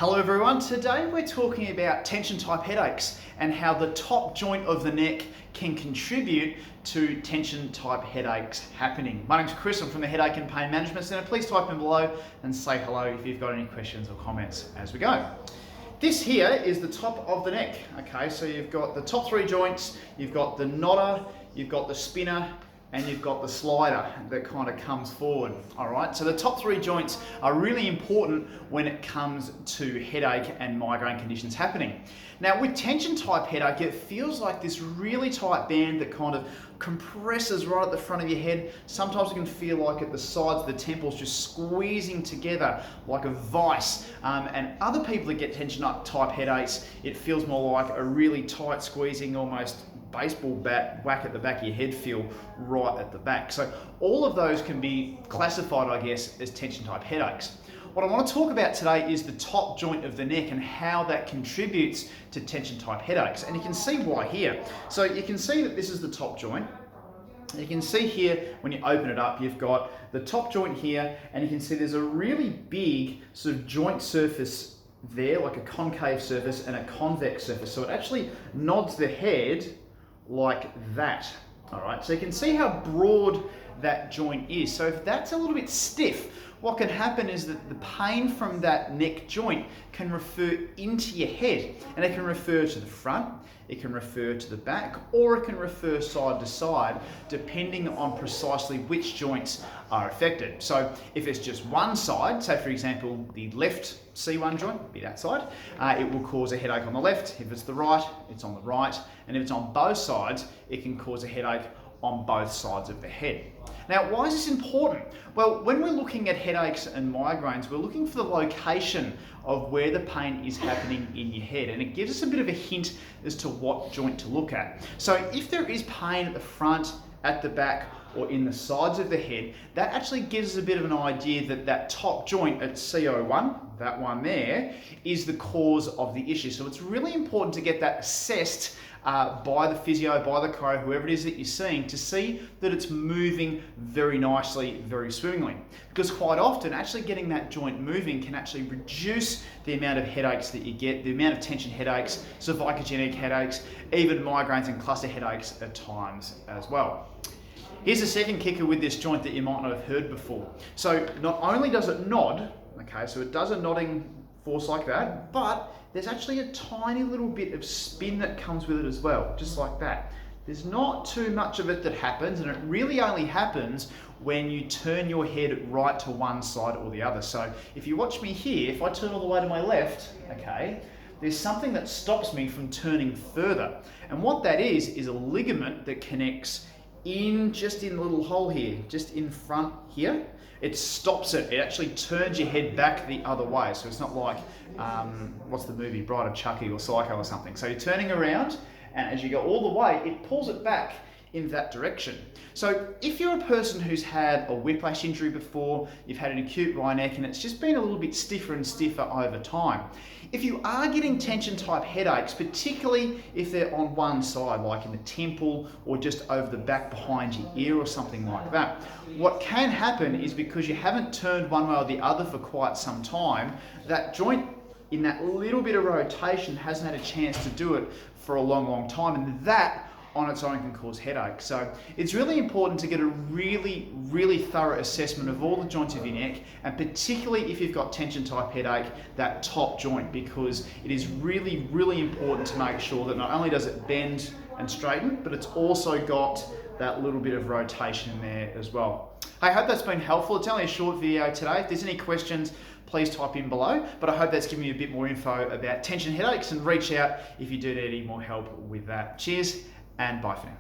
Hello everyone, today we're talking about tension type headaches and how the top joint of the neck can contribute to tension type headaches happening. My name's Chris, I'm from the Headache and Pain Management Centre. Please type in below and say hello if you've got any questions or comments as we go. This here is the top of the neck, okay? So you've got the top three joints, you've got the nodder, you've got the spinner, and you've got the slider that kind of comes forward, all right? So the top three joints are really important when it comes to headache and migraine conditions happening. Now with tension type headache, it feels like this really tight band that kind of compresses right at the front of your head. Sometimes it can feel like at the sides of the temples just squeezing together like a vice. And other people that get tension type headaches, it feels more like a really tight squeezing, almost baseball bat whack at the back of your head feel right at the back. So all of those can be classified, I guess, as tension type headaches. What I want to talk about today is the top joint of the neck and how that contributes to tension type headaches. And you can see why here. So you can see that this is the top joint. You can see here when you open it up, you've got the top joint here, and you can see there's a really big sort of joint surface there, like a concave surface and a convex surface. So it actually nods the head like that. All right, so you can see how broad that joint is. So if that's a little bit stiff, what can happen is that the pain from that neck joint can refer into your head, and it can refer to the front, it can refer to the back, or it can refer side to side, depending on precisely which joints are affected. So if it's just one side, say for example, the left C1 joint, be that side, it will cause a headache on the left. If it's the right, it's on the right. And if it's on both sides, it can cause a headache on both sides of the head. Now, why is this important? Well, when we're looking at headaches and migraines, we're looking for the location of where the pain is happening in your head, and it gives us a bit of a hint as to what joint to look at. So if there is pain at the front, at the back, or in the sides of the head, that actually gives us a bit of an idea that that top joint at CO1, that one there, is the cause of the issue. So it's really important to get that assessed by the physio, by the chiro, whoever it is that you're seeing, to see that it's moving very nicely, very swimmingly. Because quite often, actually getting that joint moving can actually reduce the amount of headaches that you get, the amount of tension headaches, cervicogenic headaches, even migraines and cluster headaches at times as well. Here's the second kicker with this joint that you might not have heard before. So not only does it nod, okay, so it does a nodding force like that, but there's actually a tiny little bit of spin that comes with it as well, just like that. There's not too much of it that happens, and it really only happens when you turn your head right to one side or the other. So if you watch me here, if I turn all the way to my left, okay, there's something that stops me from turning further. And what that is a ligament that connects just in the little hole here, just in front here. It stops it. It actually turns your head back the other way. So it's not like, what's the movie, Bride of Chucky or Psycho or something. So you're turning around, and as you go all the way, it pulls it back in that direction. So if you're a person who's had a whiplash injury before, you've had an acute wry neck, and it's just been a little bit stiffer and stiffer over time, if you are getting tension type headaches, particularly if they're on one side, like in the temple or just over the back behind your ear or something like that, what can happen is because you haven't turned one way or the other for quite some time, that joint in that little bit of rotation hasn't had a chance to do it for a long, long time, and that on its own can cause headache. So it's really important to get a really, really thorough assessment of all the joints of your neck, and particularly if you've got tension type headache, that top joint, because it is really, really important to make sure that not only does it bend and straighten, but it's also got that little bit of rotation there as well. I hope that's been helpful. It's only a short video today. If there's any questions, please type in below, but I hope that's given you a bit more info about tension headaches, and reach out if you do need any more help with that. Cheers, and bye for now.